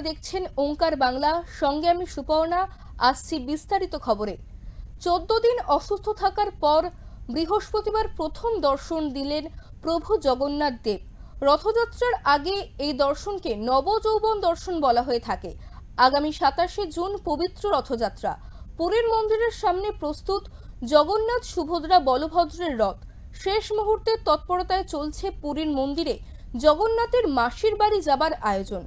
দেখছেন ওঙ্কার বাংলা, সঙ্গে আমি সুপর্ণা। আসছি বিস্তারিত খবরে। 14 দিন অসুস্থ থাকার পর বৃহস্পতিবার প্রথম দর্শন দিলেন প্রভু জগন্নাথ দেব। রথযাত্রার আগে এই দর্শনকে নবযৌবন দর্শন বলা হয়ে থাকে। আগামী 27শে জুন পবিত্র রথযাত্রা। পুরীর মন্দিরের সামনে প্রস্তুত জগন্নাথ, সুভদ্রা, বলভদ্রের রথ। শেষ মুহূর্তের তৎপরতায় চলছে পুরীর মন্দিরে জগন্নাথের মাসির বাড়ি যাবার আয়োজন।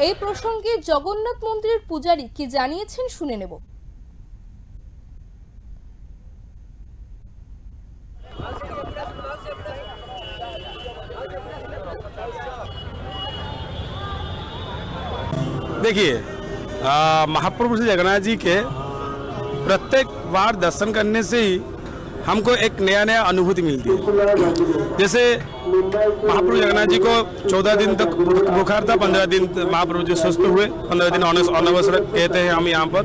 এই প্রসঙ্গে জগন্নাথ মন্দিরের পূজারী কি জানিয়েছেন শুনে নেব। देखिए, महाप्रभु श्री जगन्नाथ जी के प्रत्येक बार दर्शन करने से ही हमको एक नया अनुभूति मिलती है। जैसे महाप्रभु जगन्नाथ जी को 14 दिन तक बुखार था, 15 दिन महाप्रभु जी स्वस्थ हुए, 15 दिन अनवसर कहते हैं हम यहाँ पर।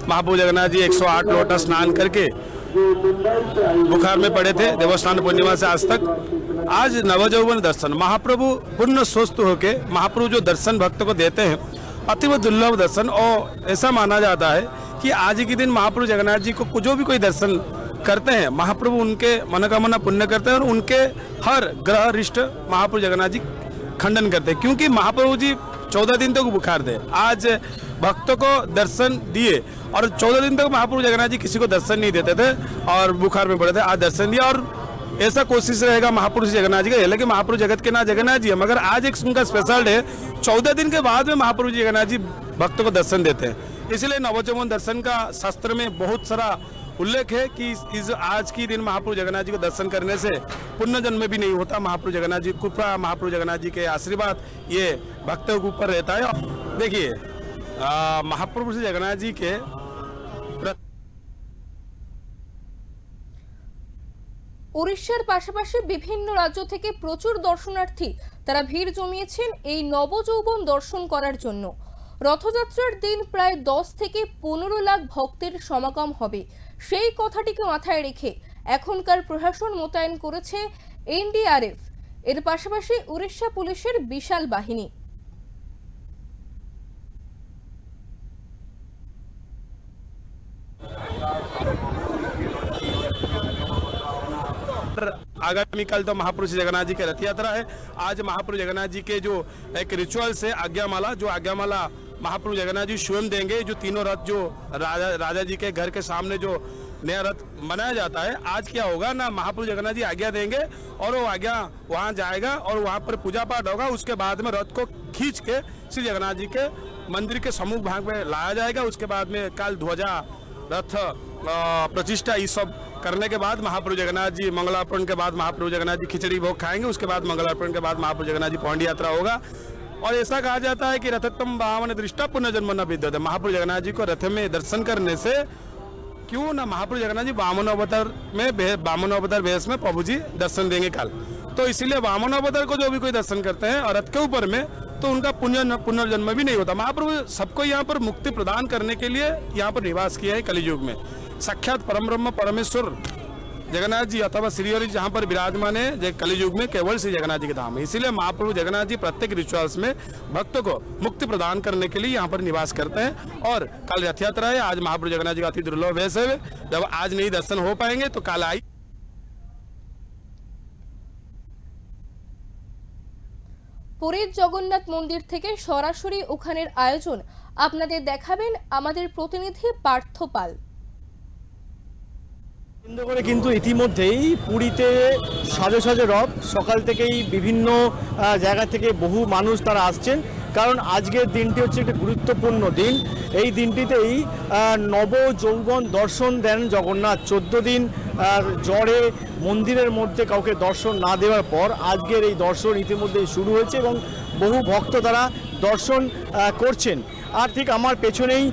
महाप्रभु जगन्नाथ जी 108 लोटा स्नान करके बुखार में पड़े थे, देवस्थान पूर्णिमा से आज तक। आज नवजौवन दर्शन, महाप्रभु पूर्ण स्वस्थ होके महाप्रभु जो दर्शन भक्त को देते हैं, अति दुर्लभ दर्शन। और ऐसा माना जाता है कि आज के दिन महाप्रभु जगन्नाथ जी को जो भी कोई दर्शन करते हैं, महाप्रभु उनके मनोकामना पुण्य करते हैं और उनके हर ग्रह रिष्ट महाप्रभु जगन्नाथ जी खंडन करते हैं। क्योंकि महाप्रभु जी 14 दिन तक बुखार थे, आज भक्तों को दर्शन दिए। और 14 दिन तक महाप्रभु जगन्नाथ जी किसी को दर्शन नहीं देते थे और बुखार में पड़े थे, आज दर्शन दिया। और ऐसा कोशिश रहेगा महापुरुष जगन्नाथ जी का, हालांकि महापुरुष जगत के ना जगन्नाथ जी है, मगर आज एक उनका स्पेशल डे 14 दिन के बाद में महापुरुष जगन्नाथ जी भक्तों को दर्शन देते हैं। इसलिए नवजौवन दर्शन का शास्त्र में बहुत सारा उल्लेख है कि इस आज की दिन महाप्रभु जगन्नाथ जी को दर्शन करने से पुण्य जन्म भी नहीं होता। महाप्रभु जगन्नाथ जी कृपा, महाप्रभु जगन्नाथ जी के आशीर्वाद ये भक्तों के ऊपर रहता है। देखिए, महाप्रभु श्री जगन्नाथ जी के উড়িষ্যার পাশাপাশি বিভিন্ন রাজ্য থেকে প্রচুর দর্শনার্থী তারা ভিড় জমিয়েছেন এই নবযৌবন দর্শন করার জন্য। রথযাত্রার দিন প্রায় 10 থেকে 15 লাখ ভক্তের সমাগম হবে। সেই কথাটিকে মাথায় রেখে এখনকার প্রশাসন মোতায়েন করেছে এনডিআরএফ। এর পাশাপাশি উড়িষ্যা পুলিশের বিশাল বাহিনী। आगामी कल तो महापुरुष जगन्नाथ जी की रथ यात्रा है। आज महापुरुष जगन्नाथ जी के जो एक रिचुअल्स है आज्ञामाला, जो आज्ञामाला महापुरुष जगन्नाथ जी स्वयं देंगे। जो तीनों रथ जो राजा जी के घर के सामने जो नया रथ बनाया जाता है, आज क्या होगा ना, महापुरुष जगन्नाथ जी आज्ञा देंगे और वो आज्ञा वहाँ जाएगा और वहाँ पर पूजा पाठ होगा। उसके बाद में रथ को खींच के श्री जगन्नाथ जी के मंदिर के सम्मुख भाग में लाया जाएगा। उसके बाद में काल ध्वजा, रथ प्रतिष्ठा, ये सब करने के बाद महाप्रभु जगन्नाथ जी मंगलार्पण के बाद महाप्रभु जगन्नाथ जी खिचड़ी भोग खाएंगे। उसके बाद मंगलार्पण के बाद महाप्रभु जगन्नाथ जी पौंडी यात्रा होगा। और ऐसा कहा जाता है कि रथोत्तम वामन दृष्टा पुनर्जन्म न विद्यते। महाप्रभु जगन्नाथ जी को रथ में दर्शन करने से क्यों ना महाप्रभु जगन्नाथ जी वामन अवतार वेश में प्रभु जी दर्शन देंगे कल। तो इसीलिए वामन अवतार को जो भी कोई दर्शन करते हैं और रथ के ऊपर में, तो उनका पुनर्जन्म भी नहीं होता। महाप्रभु सबको यहाँ पर मुक्ति प्रदान करने के लिए यहाँ पर निवास किया है कलियुग में। साक्षात परम ब्रह्म परमेश्वर जगन्नाथ जी अथवा श्रीहरि जहाँ पर विराजमान है कलियुग में केवल श्री जगन्नाथ जी के धाम है। इसीलिए महाप्रभु जगन्नाथ जी प्रत्येक रिचुअल्स में भक्तों को मुक्ति प्रदान करने के लिए यहाँ पर निवास करते हैं। और कल रथ यात्रा है। आज महाप्रभु जगन्नाथ जी का अति दुर्लभ वेश है। जब आज नहीं दर्शन हो पाएंगे तो कल आई। পুরীর জগন্নাথ মন্দির থেকে সরাসরি ওখানের আয়োজন আপনাদের দেখাবেন আমাদের প্রতিনিধি পার্থ পাল। কেন্দ্র করে কিন্তু ইতিমধ্যেই পুরীতে সাজে সাজে রথ, সকাল থেকেই বিভিন্ন জায়গা থেকে বহু মানুষ তারা আসছেন। কারণ আজকের দিনটি হচ্ছে একটি গুরুত্বপূর্ণ দিন। এই দিনটিতেই নবযৌবন দর্শন দেন জগন্নাথ। 14 দিন জ্বরে মন্দিরের মধ্যে কাউকে দর্শন না দেওয়ার পর আজকের এই দর্শন ইতিমধ্যেই শুরু হয়েছে এবং বহু ভক্ত তারা দর্শন করছেন। আর ঠিক আমার পেছনেই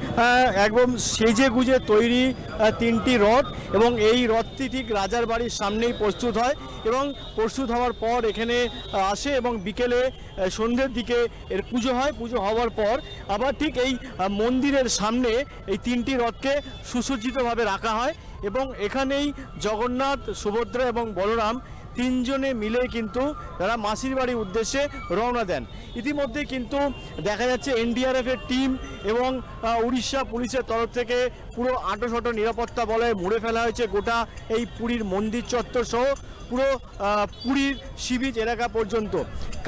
একদম সেজে গুজে তৈরি 3টি রথ এবং এই রথটি ঠিক রাজার বাড়ির সামনেই প্রস্তুত হয় এবং প্রস্তুত হওয়ার পর এখানে আসে এবং বিকেলে সন্ধ্যের দিকে এর পুজো হয়। পুজো হওয়ার পর আবার ঠিক এই মন্দিরের সামনে এই 3টি রথকে সুসজ্জিতভাবে রাখা হয় এবং এখানেই জগন্নাথ, সুভদ্রা এবং বলরাম তিনজনে মিলে কিন্তু তারা মাসির বাড়ির উদ্দেশ্যে রওনা দেন। ইতিমধ্যে কিন্তু দেখা যাচ্ছে এনডিআরএফ এর টিম এবং উড়িষ্যা পুলিশের তরফ থেকে পুরো আঁটোসাঁটো নিরাপত্তা বলয়ে মুড়ে ফেলা হয়েছে গোটা এই পুরীর মন্দির চত্বর সহ পুরো পুরীর সি বিচ এলাকা পর্যন্ত।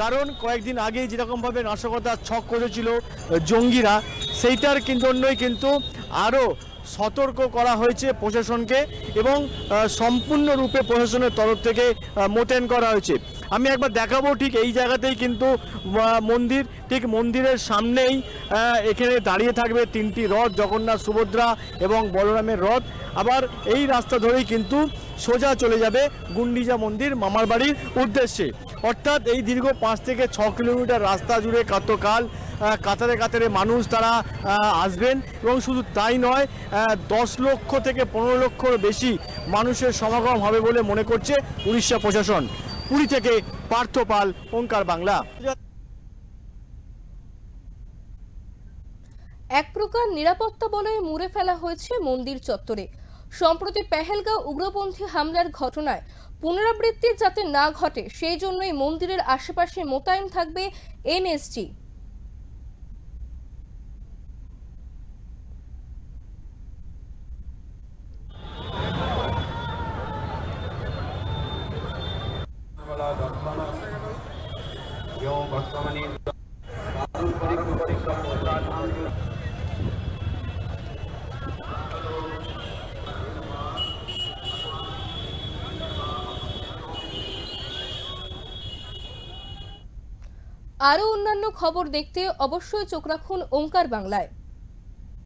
কারণ কয়েকদিন আগে যেরকমভাবে নাশকতার ছক করেছিল জঙ্গিরা, সেইটার জন্যই কিন্তু আরও সতর্ক করা হয়েছে প্রশাসনকে এবং সম্পূর্ণরূপে প্রশাসনের তরফ থেকে মোতায়েন করা হয়েছে। আমি একবার দেখাবো, ঠিক এই জায়গাতেই কিন্তু মন্দির, ঠিক মন্দিরের সামনেই এখানে দাঁড়িয়ে থাকবে তিনটি রথ, জগন্নাথ, সুভদ্রা এবং বলরামের রথ। আবার এই রাস্তা ধরেই কিন্তু সোজা চলে যাবে গুন্ডিচা মন্দির মামার বাড়ির উদ্দেশ্যে। অর্থাৎ এই দীর্ঘ 5 থেকে 6 কিলোমিটার রাস্তা জুড়ে কতকাল কাতারে কাতারে মানুষ তারা আসবেন এবং শুধু তাই নয়, 10 লক্ষ থেকে 15 লক্ষর বেশি মানুষের সমাগম হবে বলে মনে করছে উড়িষ্যা প্রশাসন। পুরী থেকে পার্থ পাল, ওঙ্কার বাংলা। এক প্রকার নিরাপত্তা বলয়ে মুড়ে ফেলা হয়েছে মন্দির চত্বরে। সম্প্রতি পেহেলগাঁও উগ্রপন্থী হামলার ঘটনায় পুনরাবৃত্তি যাতে না ঘটে সেই জন্যই মন্দিরের আশেপাশে মোতায়েন থাকবে এনএসজি। আরও অন্যান্য খবর দেখতে অবশ্যই চোখ রাখুন ওঙ্কার বাংলায়।